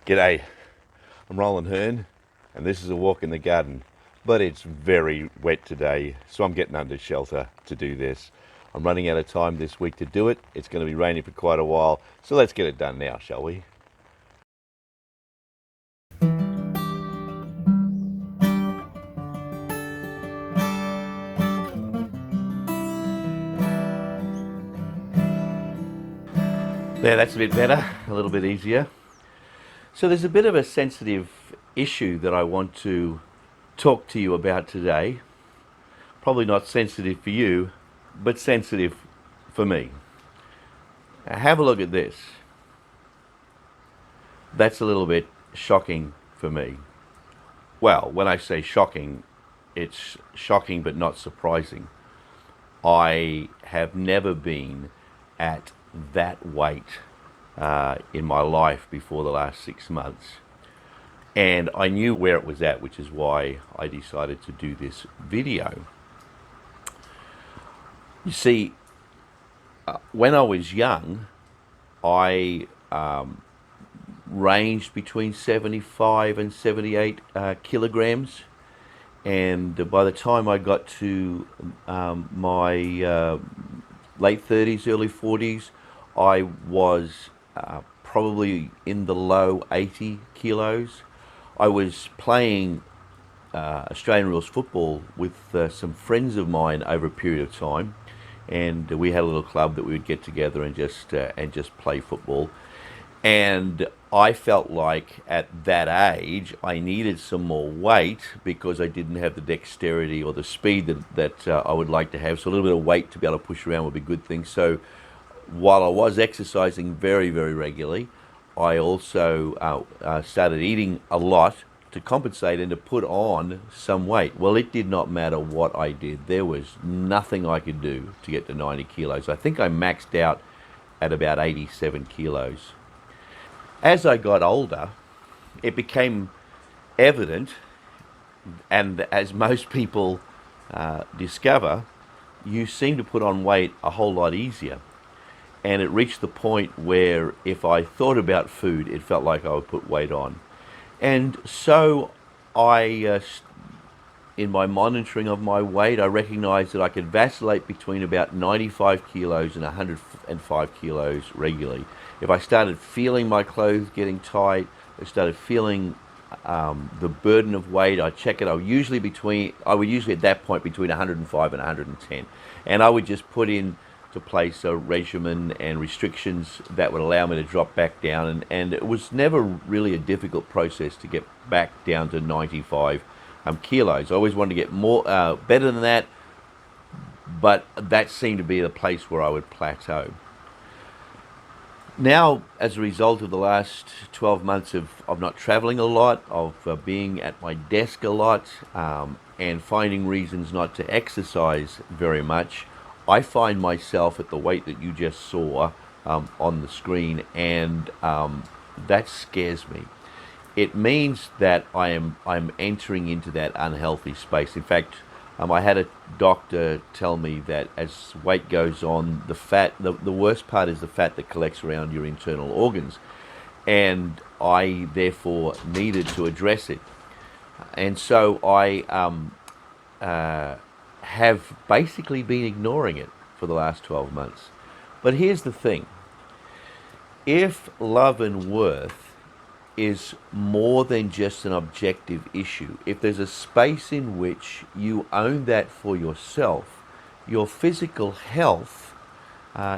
G'day, I'm Roland Hearn, and this is a walk in the garden. But it's very wet today, so I'm getting under shelter to do this. I'm running out of time this week to do it. It's going to be raining for quite a while, so let's get it done now, shall we? There, that's a bit better, a little bit easier. So there's a bit of a sensitive issue that I want to talk to you about today. Probably not sensitive for you, but sensitive for me. Now, have a look at this. That's a little bit shocking for me. Well, when I say shocking, it's shocking but not surprising. I have never been at that weight in my life before the last 6 months. And I knew where it was at, which is why I decided to do this video. You see, when I was young, I ranged between 75 and 78 kilograms. And by the time I got to my late 30s, early 40s, I was probably in the low 80 kilos. I was playing Australian rules football with some friends of mine over a period of time, and we had a little club that we would get together and just play football. And I felt like at that age I needed some more weight because I didn't have the dexterity or the speed that I would like to have. So a little bit of weight to be able to push around would be a good thing. So while I was exercising very, very regularly, I also started eating a lot to compensate and to put on some weight. Well, it did not matter what I did. There was nothing I could do to get to 90 kilos. I think I maxed out at about 87 kilos. As I got older, it became evident, and as most people discover, you seem to put on weight a whole lot easier. And it reached the point where if I thought about food, it felt like I would put weight on. And so in my monitoring of my weight, I recognized that I could vacillate between about 95 kilos and 105 kilos regularly. If I started feeling my clothes getting tight, I started feeling the burden of weight, I'd check it. I would usually at that point between 105 and 110. And I would just put in to place a regimen and restrictions that would allow me to drop back down. And it was never really a difficult process to get back down to 95 kilos. I always wanted to get more, better than that, but that seemed to be the place where I would plateau. Now, as a result of the last 12 months of not traveling a lot, of being at my desk a lot, and finding reasons not to exercise very much, I find myself at the weight that you just saw on the screen, and that scares me. It means that I'm entering into that unhealthy space. In fact, I had a doctor tell me that as weight goes on, the worst part is the fat that collects around your internal organs. And I therefore needed to address it. And so I have basically been ignoring it for the last 12 months. But here's the thing. If love and worth is more than just an objective issue, if there's a space in which you own that for yourself, your physical health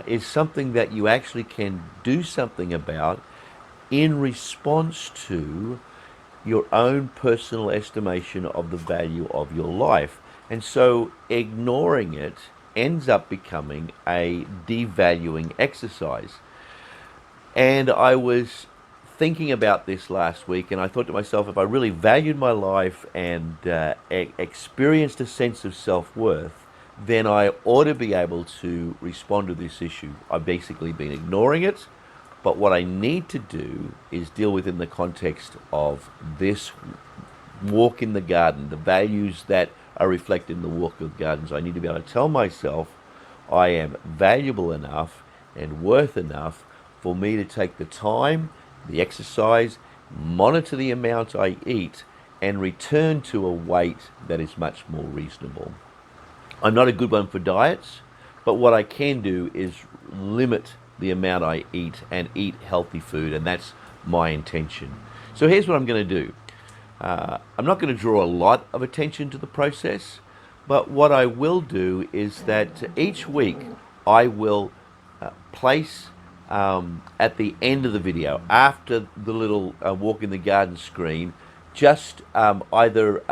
is something that you actually can do something about in response to your own personal estimation of the value of your life. And so ignoring it ends up becoming a devaluing exercise. And I was thinking about this last week, and I thought to myself, if I really valued my life and experienced a sense of self-worth, then I ought to be able to respond to this issue. I've basically been ignoring it, but what I need to do is deal within the context of this walk in the garden, the values that are reflected in the walk of the garden. So I need to be able to tell myself I am valuable enough and worth enough for me to take the time, the exercise, monitor the amount I eat, and return to a weight that is much more reasonable. I'm not a good one for diets, but what I can do is limit the amount I eat and eat healthy food, and that's my intention. So here's what I'm going to do. I'm not going to draw a lot of attention to the process, but what I will do is that each week I will place at the end of the video, after the little walk in the garden screen, just either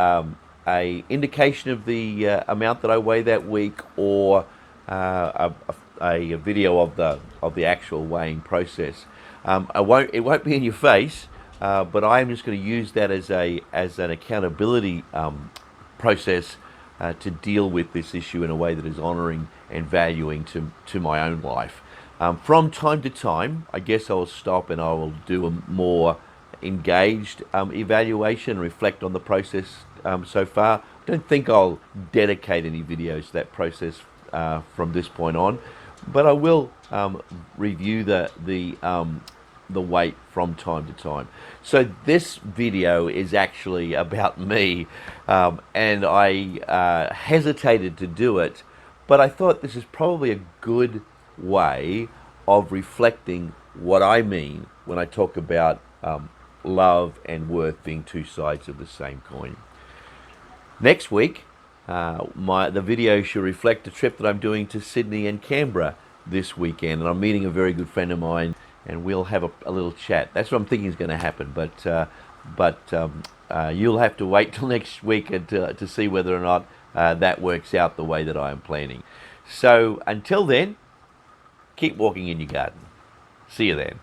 a indication of the amount that I weigh that week, or a video of the actual weighing process. It won't be in your face, but I'm just going to use that as an accountability process to deal with this issue in a way that is honouring and valuing to my own life. From time to time, I guess I'll stop and I will do a more engaged evaluation and reflect on the process so far. I don't think I'll dedicate any videos to that process from this point on, but I will review the weight from time to time. So this video is actually about me, and I hesitated to do it, but I thought this is probably a good way of reflecting what I mean when I talk about love and worth being two sides of the same coin. Next week, the video should reflect a trip that I'm doing to Sydney and Canberra this weekend, and I'm meeting a very good friend of mine, and we'll have a little chat. That's what I'm thinking is going to happen, but you'll have to wait till next week to see whether or not that works out the way that I am planning. So until then, keep walking in your garden. See you then.